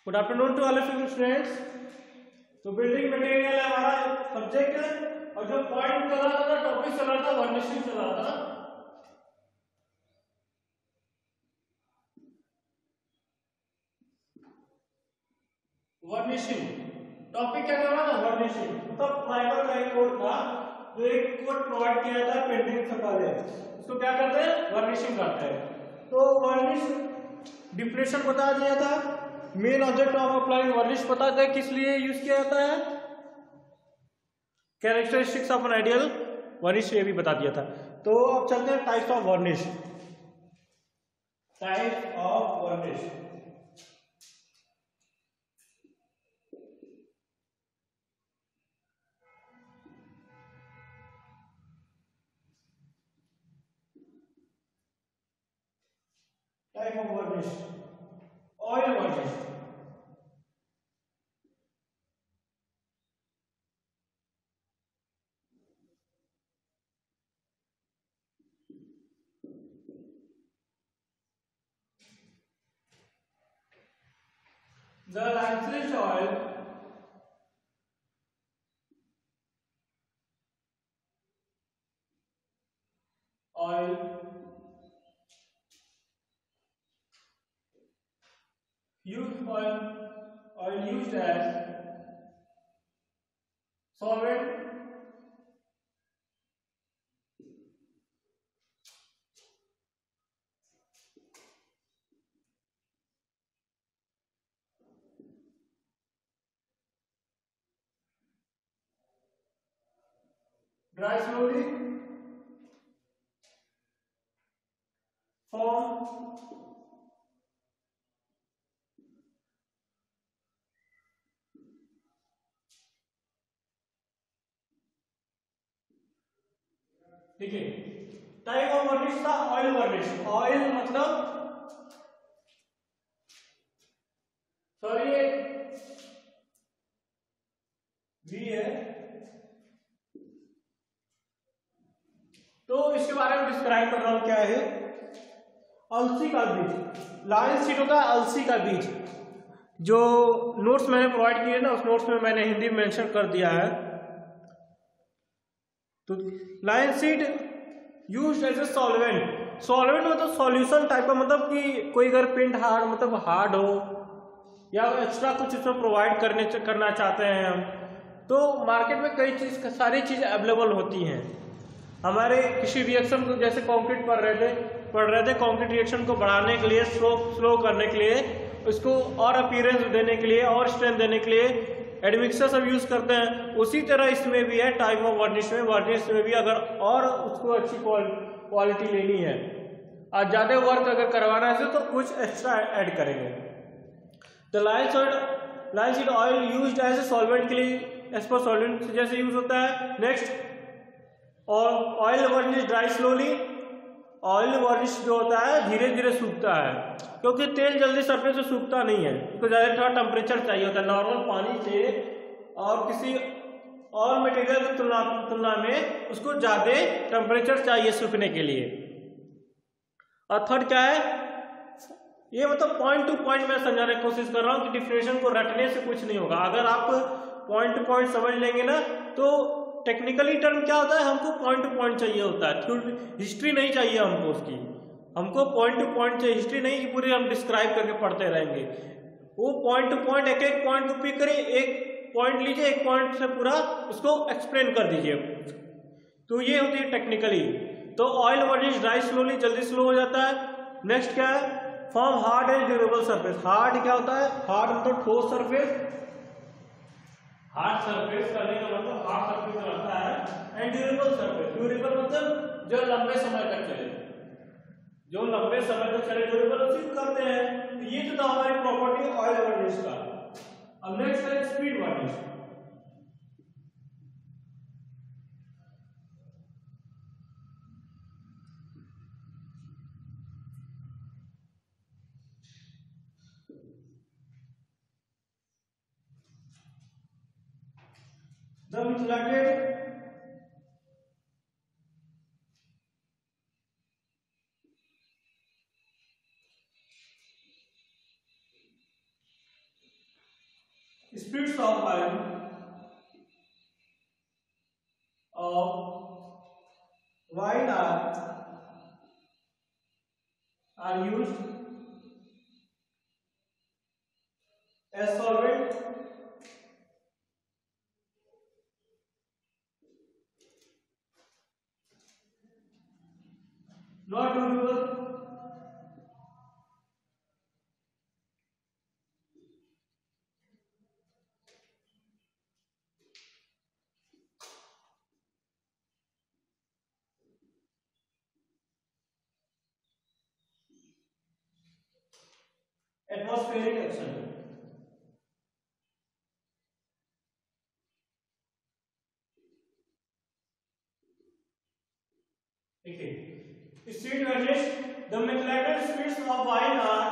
Good afternoon to all of you students. तो building material है हमारा सब्जेक्ट है, और जो पॉइंट चला रहा था, टॉपिक चला था, वर्निशिंग चला था। वर्निशिंग टॉपिक क्या था ना, वर्निशिंग मतलब फाइबर का एक कोड था जो एक कोड प्रोवाइड किया था पेंटिंग से पहले, उसको क्या करते हैं, वर्निशिंग करते हैं। तो वर्निश डिफिनेशन बता दिया था, मेन ऑब्जेक्ट ऑफ अप्लाइंग वर्निश पता था किस लिए यूज किया जाता है, कैरेक्टरिस्टिक्स ऑफ एन आइडियल वर्निश ये भी बता दिया था। तो अब चलते हैं types of वर्निश। Type of वर्निश, type of वर्निश, oil वर्निश, the lanceolate oil used as solvent dry slowly, form ठीक है। टाइप ऑफ वर्निश था ऑयल वर्निश। ऑयल मतलब सॉरी वी है, तो इसके बारे में डिस्क्राइब कर रहा हूं क्या है। अलसी का बीज, लाइन सीड होता है अलसी का बीज। जो नोट्स मैंने प्रोवाइड किए ना, उस नोट्स में मैंने हिंदी में मेंशन कर दिया है। तो linseed used as a solvent, solvent मतलब सॉल्यूशन टाइप का, मतलब कि कोई अगर पेंट हार्ड मतलब हार्ड हो या एक्स्ट्रा कुछ इसमें प्रोवाइड करना चाहते हैं हम, तो मार्केट में कई चीज सारी चीज़ें अवेलेबल होती हैं। हमारे किसी रिएक्शन को, जैसे कंक्रीट पढ़ रहे थे कंक्रीट रिएक्शन को बढ़ाने के लिए, स्लो करने के लिए, उसको और अपीयरेंस देने के लिए और स्ट्रेंथ देने के लिए एडमिक्सर सब यूज करते हैं। उसी तरह इसमें भी है टाइप ऑफ वर्निश में। वर्निश में भी अगर और उसको अच्छी क्वालिटी लेनी है और ज्यादा वर्क अगर करवाना है तो कुछ एक्स्ट्रा ऐड करेंगे। The linseed oil used as a solvent के लिए, एज पर सॉल्वेंट जैसे यूज होता है। नेक्स्ट, और ऑयल वर्निश ड्राई स्लोली, ऑयल वर्निश जो होता है धीरे धीरे सूखता है, क्योंकि तेल जल्दी सरफेस से सूखता नहीं है, उसको ज़्यादा थोड़ा टेम्परेचर चाहिए होता है नॉर्मल पानी से, और किसी और मटेरियल की तुलना में उसको ज़्यादा टेम्परेचर चाहिए सूखने के लिए। और थर्ड क्या है, ये मतलब पॉइंट टू पॉइंट मैं समझाने की कोशिश कर रहा हूँ कि डिफिनेशन को रटने से कुछ नहीं होगा। अगर आप पॉइंट टू पॉइंट समझ लेंगे ना, तो टेक्निकली टर्म क्या होता है, हमको पॉइंट टू पॉइंट चाहिए होता है, हिस्ट्री नहीं चाहिए हमको उसकी, हमको पॉइंट टू पॉइंट चाहिए, हिस्ट्री नहीं कि पूरी हम डिस्क्राइब करके पढ़ते रहेंगे। वो पॉइंट टू पॉइंट, एक एक पॉइंट को पिक करिए, एक पॉइंट लीजिए, एक पॉइंट से पूरा उसको एक्सप्लेन कर दीजिए। तो ये होती है टेक्निकली। तो ऑयल वर्निश ड्राई स्लोली, जल्दी स्लो हो जाता है। नेक्स्ट क्या है, form hard and durable surface. Hard क्या होता है, हार्ड मतलब ठोस सरफेस, हार्ड सरफेस करने का मतलब हार्ड सरफेस रहता है। एंड ड्यूरेबल सरफेस, ड्यूरेबल मतलब जो लंबे समय तक चले, जो लंबे समय तक चले ड्यूरेबल उसी को करते हैं। तो ये तो था हमारी प्रॉपर्टी ऑयल वर्निश का। अब नेक्स्ट है speed वर्निश। The methylated spirits of wine are used as solvent not durable atmospheric action. Okay. Street varnish. The methylated spirits of wine are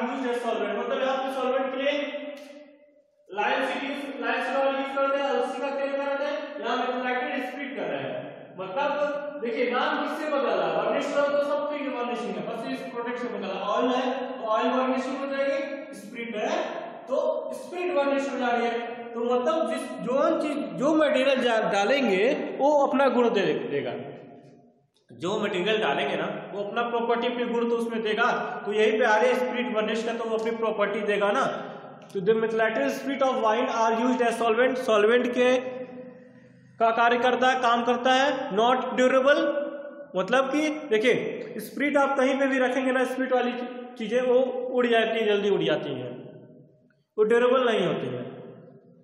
used as solvent. मतलब यहाँ पे solvent के लिए लाइन से use करते हैं, उसी का क्या करते हैं, यहाँ methylated स्प्रिट कर रहे हैं. मतलब देखिए नाम किससे बदला, वर्निश तो सब पे वर्निशिंग है, बस इस प्रोडक्ट से बदला. ऑयल है तो ऑयल वर्निशिंग हो जाएगी, स्प्रिट है तो स्प्रिट वर्निश हो जा रही है. तो मतलब जो मटेरियल डालेंगे वो अपना गुण देगा. जो मटेरियल डालेंगे ना वो अपना प्रॉपर्टी, अपनी गुण तो उसमें देगा. तो यही पे आ रहे स्प्रिट वर्निश का, तो वो अपनी प्रॉपर्टी देगा ना. तो the methylated spirit of wine are used as solvent. Solvent के का कार्य करता है, काम करता है. नॉट ड्यूरेबल मतलब कि देखिए स्पिरिट आप कहीं पे भी रखेंगे ना, स्पिरिट वाली चीजें वो उड़ जाती है, जल्दी उड़ जाती हैं, वो ड्यूरेबल नहीं होती है.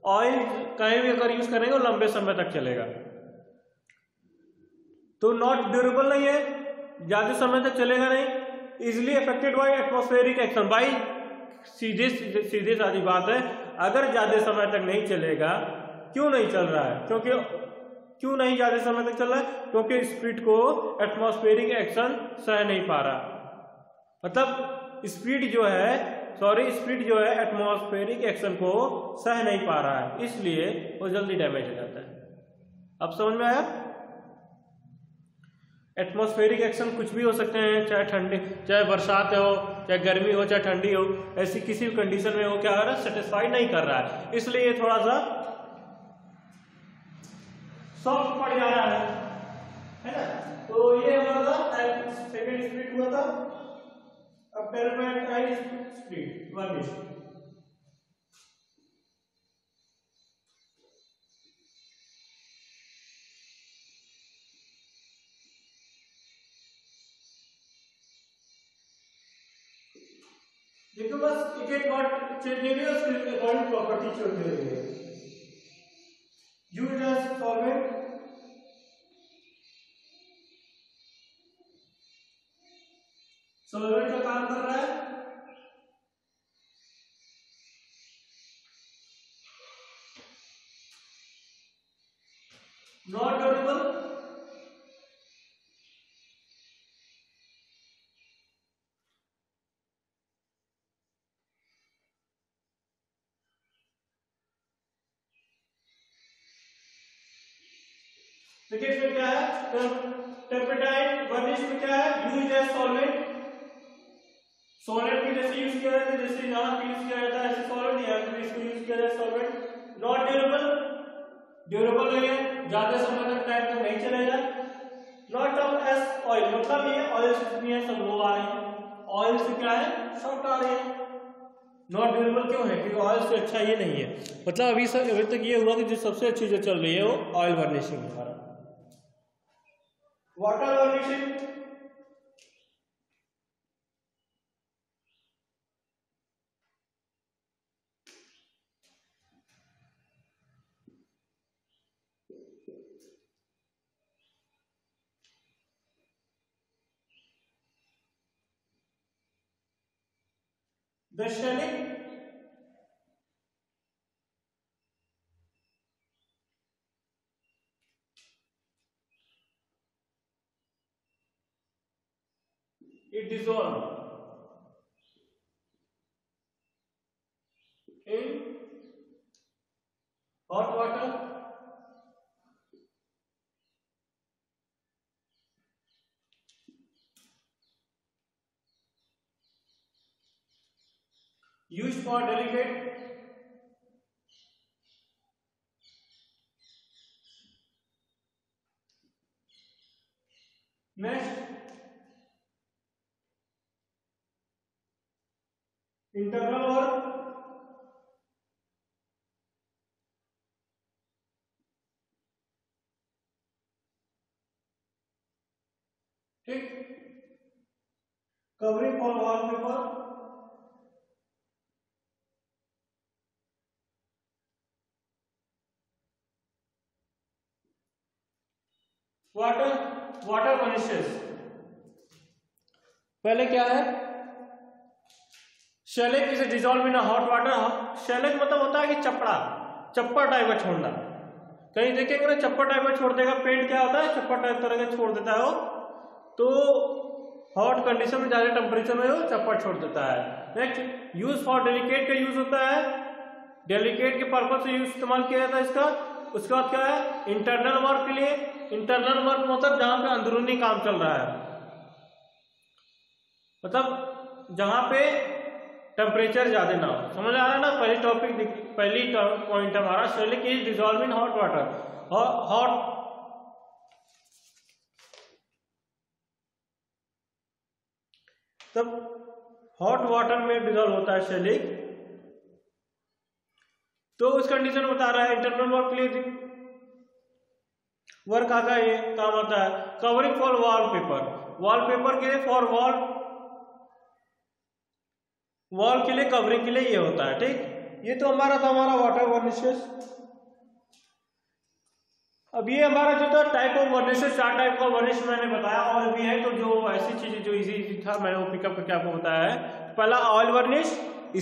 ऑयल कहीं भी अगर यूज करेंगे वो लंबे समय तक चलेगा. तो नॉट ड्यूरेबल नहीं है, ज्यादा समय तक चलेगा नहीं. Easily affected by atmospheric action. By सीधे सादी बात है, अगर ज्यादा समय तक नहीं चलेगा, क्यों नहीं चल रहा है, क्यों नहीं ज्यादा समय तक चल रहा है, क्योंकि स्पिरिट को एटमॉस्फेरिक एक्शन सह नहीं पा रहा. मतलब स्पिरिट जो है एटमॉस्फेरिक एक्शन को सह नहीं पा रहा है, इसलिए वो जल्दी डैमेज हो जाता है. अब समझ में आया. एटमॉस्फेरिक एक्शन कुछ भी हो सकते हैं, चाहे ठंडी, चाहे बरसात हो, चाहे गर्मी हो, चाहे ठंडी हो, ऐसी किसी भी कंडीशन में वो क्या कर रहा है, सेटिस्फाई नहीं कर रहा है, इसलिए ये थोड़ा सा सॉफ्ट पड़ जा रहा है ना. तो ये हमारा सेकेंड स्प्लिट हुआ था. अब टेरापेटाइट स्प्लिट वर्निश. देखो बस it got changeable according property छोड़ दे रही है. Used as solvent, solvent का काम कर रहा है. Not durable, देखिए इसमें क्या है, टेरापेटाइट वर्निश में क्या है, यूज्ड एज सॉल्वेंट. सॉल्वेंट की जैसे यूज किया जाता है, जैसे यहाँ पे यूज किया जाता है ऐसे सॉल्वेंट, यहाँ पे इसको यूज किया जाए सॉल्वेंट. नॉट ड्यूरेबल नहीं है, ज्यादा समय तक टाइम तक नहीं चलेगा. नॉट कम एज ऑयल, मतलब ये ऑयल से नहीं है, सब लोग आ रहे हैं, ऑयल से क्या है, शॉर्ट आ रहे हैं. नॉट ड्यूरेबल क्यों है, क्योंकि ऑयल से अच्छा ये नहीं है. मतलब अभी तक ये हुआ कि जो सबसे अच्छी जो चल रही है वो ऑयल वर्निशिंग है. Water varnishing, the shelling it dissolved in hot water use for delicate next internal work ठीक, covering for wallpaper water water varnishes. पहले क्या है, shelling is dissolve in hot water. Shelling मतलब होता है कि चपड़ा चप्पा टाइप का छोड़ना। कहीं देखेंगे ना चप्पा टाइप का छोड़ देगा, पेंट क्या होता है चप्पा टाइप तरह का छोड़ देता है वो, तो हॉट कंडीशन में ज्यादा टेम्परेचर में वो चप्पा छोड़ देता है। नेक्स्ट यूज फॉर डेलिकेट का यूज होता है, डेलिकेट के पर्पज से यूज इस्तेमाल किया जाता है इसका। उसके बाद क्या है, इंटरनल वर्क के लिए। इंटरनल वर्क मतलब जहां पे अंदरूनी काम चल रहा है, मतलब जहां पे टेम्परेचर ज्यादा ना हो। समझ आ रहा है ना, पहली पॉइंट हमारा shelling is dissolve in hot water. Hot तब हॉट वाटर में डिजॉल्व होता है शेलिंग, तो उस कंडीशन बता रहा है। इंटरनल वर्क के लिए वर्क आता है, ये काम आता है। कवरिंग फॉर वॉलपेपर, वॉलपेपर के लिए फॉर वॉल के लिए कवरिंग के लिए ये होता है। ठीक, ये तो हमारा था हमारा वाटर वर्निशेस। अब ये हमारा जो था टाइप ऑफ वर्निशेस, 4 टाइप का वर्निश मैंने बताया, और भी है तो जो ऐसी चीजें जो इजी था मैंने वो पिकअप करके आपको बताया है। पहला ऑयल वर्निश,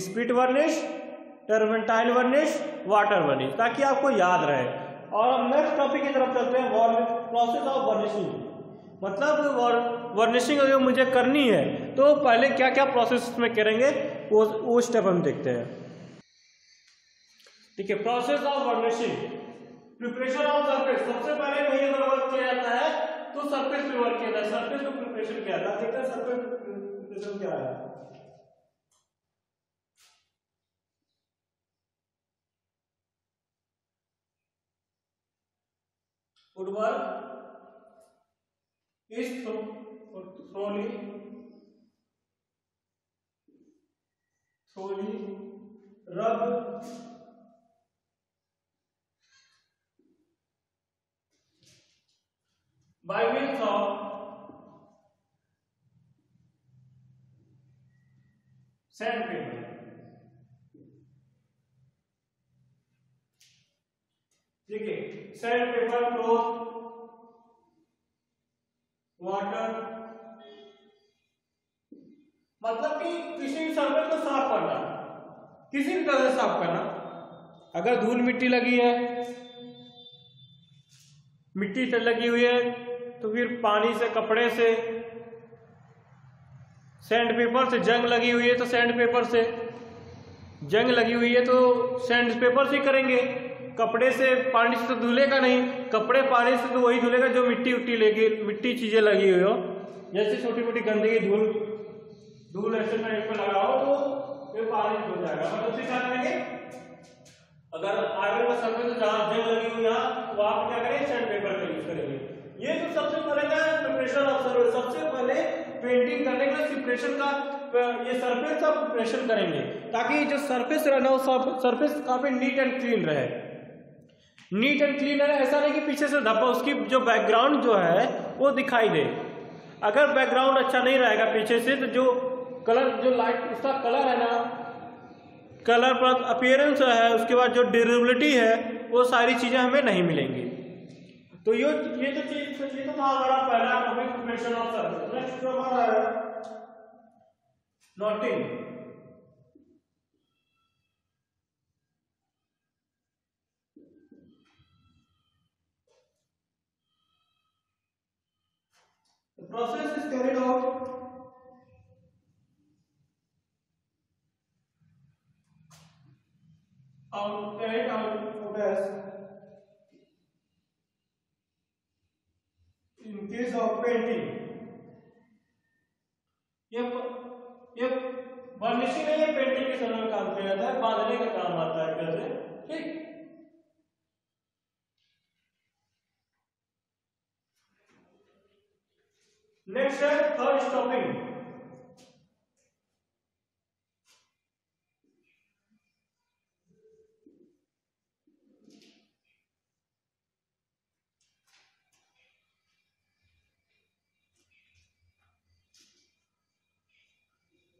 स्पीड वर्निश, टर्पेंटाइल वर्निश, वाटर वर्निश, ताकि आपको याद रहे। और हम नेक्स्ट टॉपिक की तरफ चलते हैं, प्रोसेस ऑफ वर्निशिंग। मतलब वर्निशिंग अगर मुझे करनी है तो पहले क्या क्या प्रोसेस में करेंगे वो स्टेप हम देखते हैं। ठीक है, process of varnishing, preparation of surface. सबसे पहले कहीं अगर वर्क किया जाता है तो सरफेस पे वर्क किया जाता है, सरफेस पे प्रिपरेशन किया जाता है। देखते हैं सरफेस प्रिपरेशन क्या है। woodwork is thoroughly rubbed by means of sandpaper. देखिए सैंडपेपर, क्लोथ, वाटर, मतलब कि किसी भी सरफेस को साफ करना, किसी भी तरह से साफ करना। अगर धूल मिट्टी लगी है, मिट्टी से लगी हुई है, तो फिर पानी से, कपड़े से, सैंडपेपर से, जंग लगी हुई है तो सैंडपेपर से, जंग लगी हुई है तो सैंडपेपर से करेंगे। कपड़े से पानी से तो धुलेगा नहीं, कपड़े पानी से तो वही धुलेगा जो मिट्टी चीजें लगी हुई हो, जैसे छोटी मोटी गंदगी, धूल ऐसे टाइप पे लगा हो तो ये पानी धुल जाएगा। मतलब उससे क्या करेंगे, अगर आयरन का सरफेस जहां जंग लगी हुई है तो आप क्या करेंगे, सैंडपेपर का यूज करेंगे। ये तो सबसे पहले क्या है, प्रिपरेशन ऑफ सरफेस। सबसे पहले पेंटिंग करने का प्रिपरेशन का, ये सरफेस का प्रिपरेशन करेंगे ताकि जो सरफेस रहना वो सरफेस काफी नीट एंड क्लीन रहे। नीट एंड क्लीन है, ऐसा नहीं कि पीछे से धब्बा, उसकी जो बैकग्राउंड जो है वो दिखाई दे। अगर बैकग्राउंड अच्छा नहीं रहेगा पीछे से तो जो कलर, जो लाइट उसका कलर है ना, कलर प्लस अपीयरेंस है, उसके बाद जो ड्यूरेबिलिटी है, वो सारी चीजें हमें नहीं मिलेंगी। तो ये तो था हमारा पहला topic, preparation of surface. Next जो हमारा है noting. The process is carried out as in case of painting. Yep. वर्निशिंग नहीं है, पेंटिंग के समय में काम किया जाता है, बांधने का काम आता है कैसे, ठीक। नेक्स्ट है third stopping.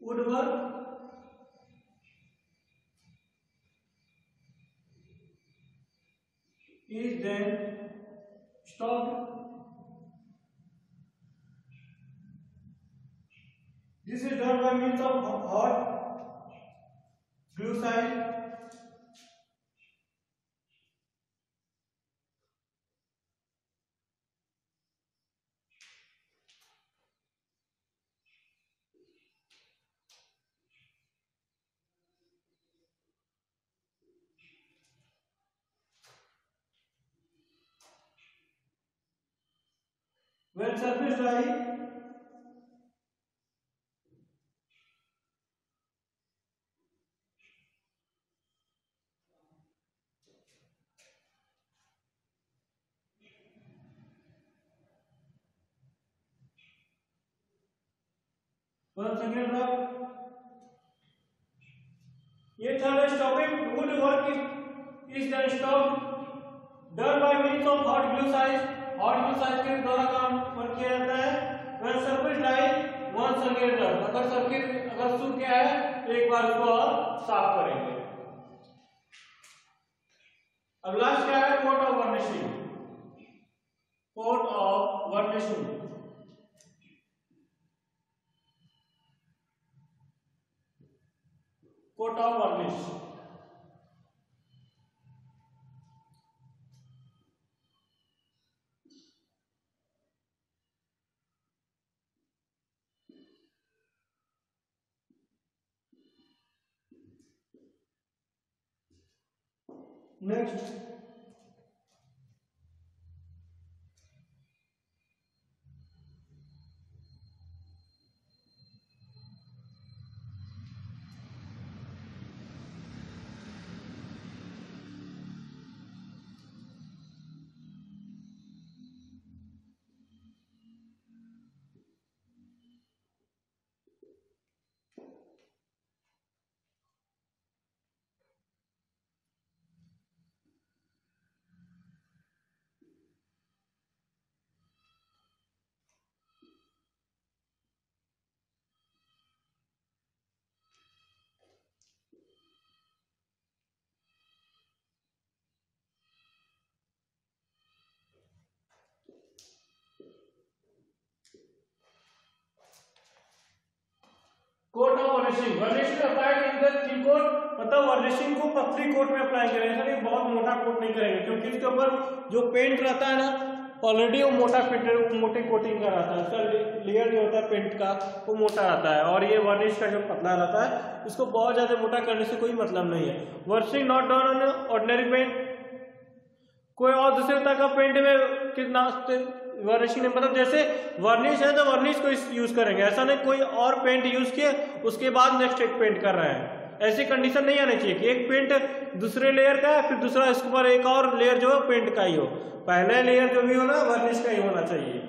woodwork is then stopped. This is done by means of hot glue side. When surface dry, once again rub. ये third stopping wood work is then stop done by means of hot glue size. Hot glue size के द्वारा काम किया जाता है। When surface dry once again rub. अगर circuit अगर सूख गया है तो एक बार इसको और साफ करेंगे। अब लास्ट क्या है, coat of varnishing. Coat of varnishing coat of varnish. Next coat of varnishing. Varnishing applied in the thick coat, मतलब वर्निशिंग को पतली कोट में अप्लाई करेंगे, सर ये बहुत मोटा कोट नहीं करेंगे क्योंकि इसके ऊपर जो पेंट रहता है ना ऑलरेडी वो मोटे कोटिंग का रहता है। इसका लेयर जो होता है पेंट का वो मोटा रहता है और ये वर्निश का जो पतला रहता है इसको बहुत ज्यादा मोटा करने से कोई मतलब नहीं है। Varnishing not done on ordinary paint. कोई और दूसरे तरह का पेंट में कितना वर्निशिंग नहीं, मतलब जैसे वर्निश है तो वर्निश को यूज करेंगे, ऐसा नहीं कोई और पेंट यूज किए उसके बाद नेक्स्ट एक पेंट कर रहे हैं। ऐसी कंडीशन नहीं आनी चाहिए कि एक पेंट दूसरे लेयर का है फिर दूसरा इसके ऊपर एक और लेयर जो है पेंट का ही हो। पहले लेयर जो भी हो ना वर्निश का ही होना चाहिए।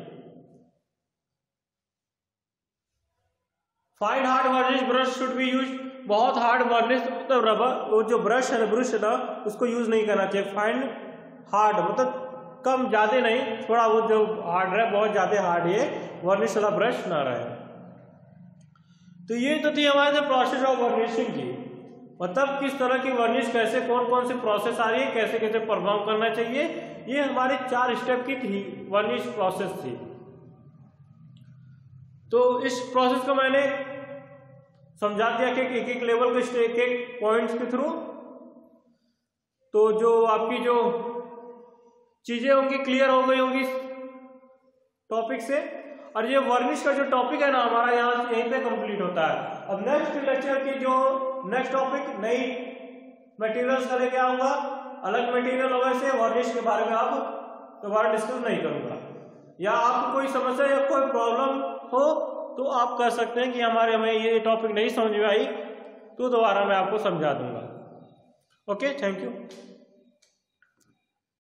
Fine hard वर्निश brush should be use. बहुत हार्ड वर्निश मतलब रबर वो जो ब्रश है ब्रश है ना उसको यूज नहीं करना चाहिए। फाइन हार्ड मतलब कम ज्यादा नहीं, थोड़ा वो जो हार्ड है बहुत ज्यादा हार्ड ये वर्निश वाला ब्रश ना रहे। तो ये तो थी हमारे प्रोसेस ऑफ वर्निशिंग की, मतलब किस तरह की वर्निश कैसे कौन कौन सी प्रोसेस आ रही है कैसे कैसे परफॉर्म करना चाहिए। ये हमारी 4 स्टेप की थी वर्निश प्रोसेस थी। तो इस प्रोसेस को मैंने समझा दिया कि एक एक लेवल के एक एक पॉइंट्स के थ्रू, तो जो आपकी जो चीजें होंगी क्लियर हो गई होंगी टॉपिक से। और ये वर्निश का जो टॉपिक है ना हमारा यहाँ यहीं पे कंप्लीट होता है। अब नेक्स्ट लेक्चर की जो नेक्स्ट टॉपिक नई मटेरियल्स का लेके आऊंगा, अलग मटेरियल होगा, इसे वर्निश के बारे में अब दोबारा डिस्कस नहीं करूंगा। या आपको कोई समस्या या कोई प्रॉब्लम हो तो आप कह सकते हैं कि हमें ये टॉपिक नहीं समझ में आई, तो दोबारा मैं आपको समझा दूंगा। Okay, thank you.